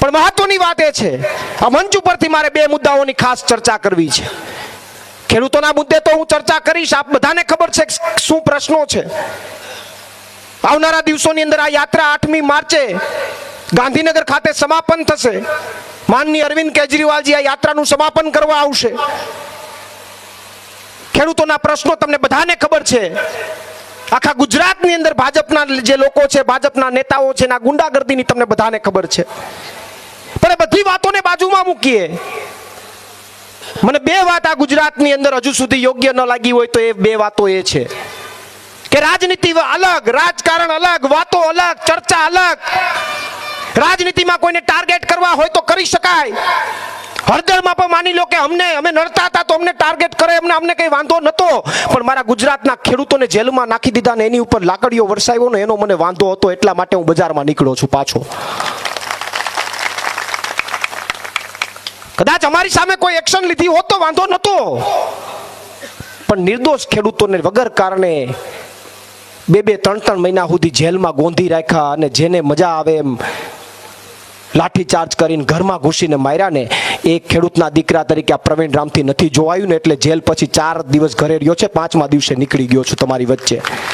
પણ મહત્વની વાત એ છે, આ મંચ ઉપરથી મારે બે મુદ્દાઓની ખાસ ચર્ચા કરવી છે. ખેડૂતોના મુદ્દે તો હું ચર્ચા કરીશ, આપ બધાને ખબર છે શું પ્રશ્નો છે. આવનારા દિવસોની અંદર આ યાત્રા 8મી માર્ચે ગાંધીનગર ખાતે સમાપન થશે. માનનીય અરવિંદ કેજરીવાલજી આ યાત્રાનું સમાપન કરવા આવશે. ખેડૂતોના પ્રશ્નો તમને બધાને ખબર છે. આખા ગુજરાતની અંદર ભાજપના જે લોકો છે, ભાજપના નેતાઓ છે, ના ગુંડાગર્દીની તમને બધાને ખબર છે. પણ એ બધી વાતોને બાજુમાં મૂકીએ, મને બે વાત આ ગુજરાતની અંદર હજુ સુધી યોગ્ય ન લાગી હોય તો એ બે વાતો એ છે કે રાજનીતિ અલગ, રાજકારણ અલગ, વાતો અલગ, ચર્ચા અલગ. રાજનીતિમાં કોઈને ટાર્ગેટ કરવા હોય તો કરી શકાય. હળદરમાં પણ માની લો કે અમે નડતા હતા તો અમને ટાર્ગેટ કરે, અમને કઈ વાંધો નતો. પણ મારા ગુજરાતના ખેડૂતોને જેલમાં નાખી દીધા ને એની ઉપર લાકડીઓ વરસાવ્યો ને એનો મને વાંધો હતો. એટલા માટે હું બજારમાં નીકળ્યો છું પાછો. કદાચ અમારી સામે કોઈ એક્શન લીધી હોત તો વાંધો નતો, પણ નિર્દોષ ખેડૂતોને વગર કારણે 2-3 મહિના સુધી જેલમાં ગોંધી રાખ્યા અને જેને મજા આવે એમ લાઠીચાર્જ કરીને ઘરમાં ઘૂસીને માર્યા ને એ ખેડૂતના દીકરા તરીકે આ પ્રવીણ રામથી નથી જોવાયું ને એટલે જેલ પછી 4 દિવસ ઘરે રહ્યો છે. 5મા દિવસે નીકળી ગયો છું તમારી વચ્ચે.